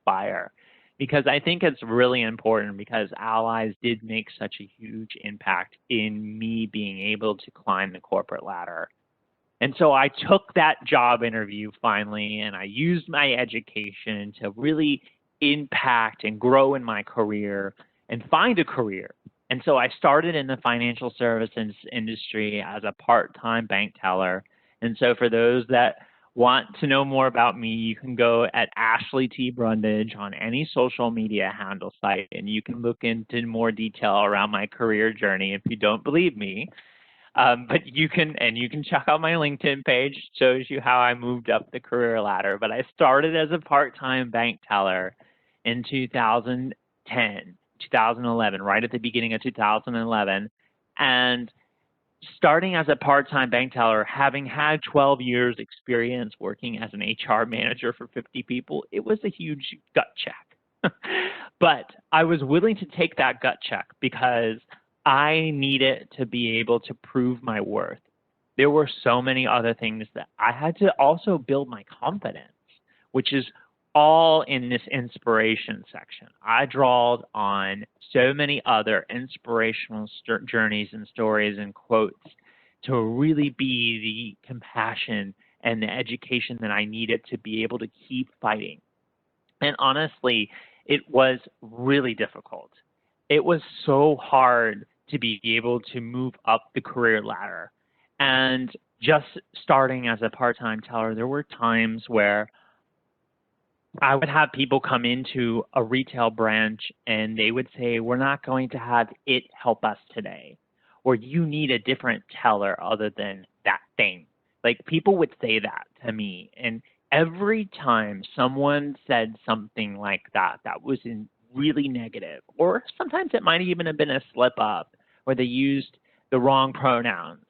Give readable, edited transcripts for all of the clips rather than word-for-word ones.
Inspire, because I think it's really important because allies did make such a huge impact in me being able to climb the corporate ladder. And so I took that job interview finally, and I used my education to really impact and grow in my career and find a career. And so I started in the financial services industry as a part-time bank teller. And so for those that want to know more about me, you can go at Ashley T. Brundage on any social media handle site, and you can look into more detail around my career journey if you don't believe me. But you can check out my LinkedIn page. It shows you how I moved up the career ladder. But I started as a part-time bank teller in 2010, 2011, right at the beginning of 2011. And starting as a part-time bank teller, having had 12 years experience working as an HR manager for 50 people, it was a huge gut check. But I was willing to take that gut check because I needed to be able to prove my worth. There were so many other things that I had to also build my confidence, which is all in this inspiration section. I drawed on so many other inspirational journeys and stories and quotes to really be the compassion and the education that I needed to be able to keep fighting. And honestly, it was really difficult. It was so hard to be able to move up the career ladder. And just starting as a part-time teller, there were times where I would have people come into a retail branch and they would say, we're not going to have it help us today, or you need a different teller other than that thing. Like, people would say that to me. And every time someone said something like that, that was really negative, or sometimes it might even have been a slip up where they used the wrong pronouns.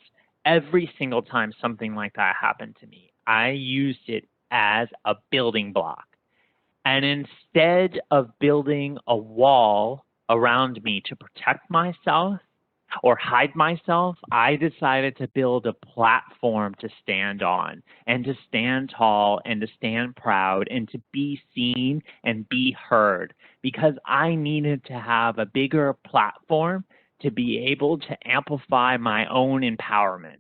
Every single time something like that happened to me, I used it as a building block. And instead of building a wall around me to protect myself or hide myself, I decided to build a platform to stand on and to stand tall and to stand proud and to be seen and be heard, because I needed to have a bigger platform to be able to amplify my own empowerment.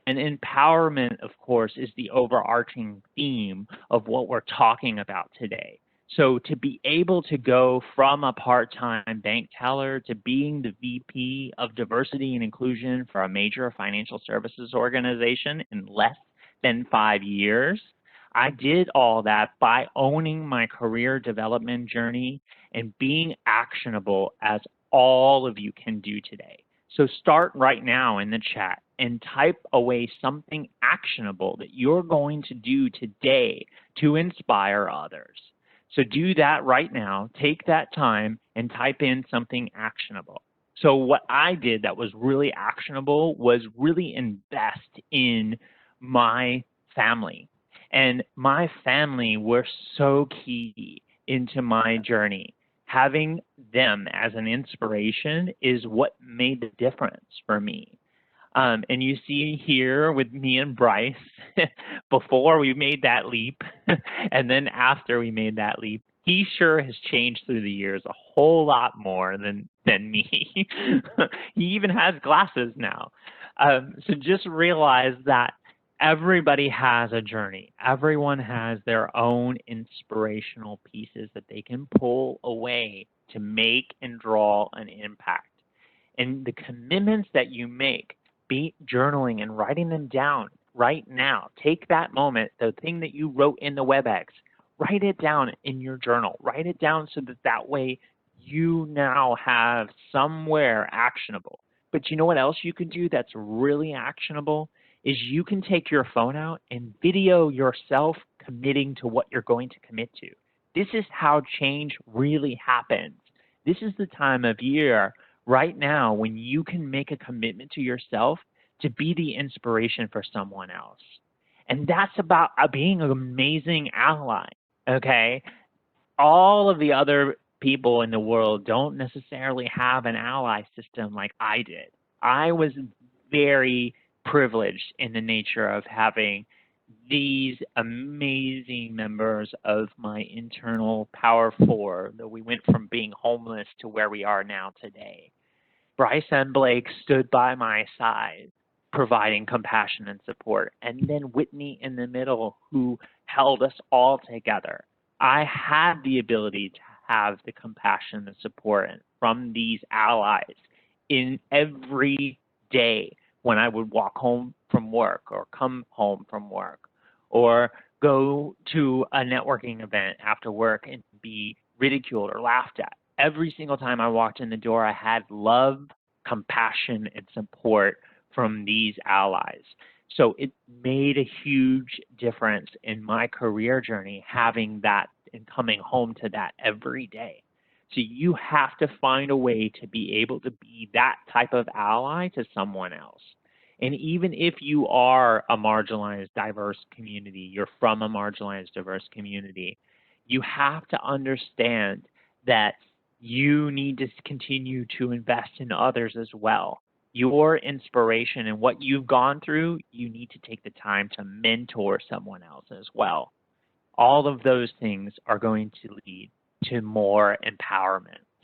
And empowerment, of course, is the overarching theme of what we're talking about today. So to be able to go from a part-time bank teller to being the VP of diversity and inclusion for a major financial services organization in less than 5 years, I did all that by owning my career development journey and being actionable, as all of you can do today. So start right now in the chat and type away something actionable that you're going to do today to inspire others. So do that right now. Take that time and type in something actionable. So what I did that was really actionable was really invest in my family. And my family were so key into my journey. Having them as an inspiration is what made the difference for me. And you see here with me and Bryce, before we made that leap, and then after we made that leap, he sure has changed through the years a whole lot more than me. He even has glasses now. So just realize that everybody has a journey. Everyone has their own inspirational pieces that they can pull away to make and draw an impact. And the commitments that you make, be journaling and writing them down right now. Take that moment, the thing that you wrote in the WebEx, write it down in your journal. Write it down so that way you now have somewhere actionable. But you know what else you can do that's really actionable? Is you can take your phone out and video yourself committing to what you're going to commit to. This is how change really happens. This is the time of year right now when you can make a commitment to yourself to be the inspiration for someone else. And that's about being an amazing ally, okay? All of the other people in the world don't necessarily have an ally system like I did. I was very privileged in the nature of having these amazing members of my internal Power Four, that we went from being homeless to where we are now today. Bryce and Blake stood by my side, providing compassion and support. And then Whitney in the middle, who held us all together. I had the ability to have the compassion and support from these allies in every day when I would walk home from work or come home from work or go to a networking event after work and be ridiculed or laughed at. Every single time I walked in the door, I had love, compassion, and support from these allies. So it made a huge difference in my career journey, having that and coming home to that every day. So you have to find a way to be able to be that type of ally to someone else. And even if you are a marginalized, diverse community, you're from a marginalized, diverse community, you have to understand that you need to continue to invest in others as well. Your inspiration and what you've gone through, you need to take the time to mentor someone else as well. All of those things are going to lead to more empowerment.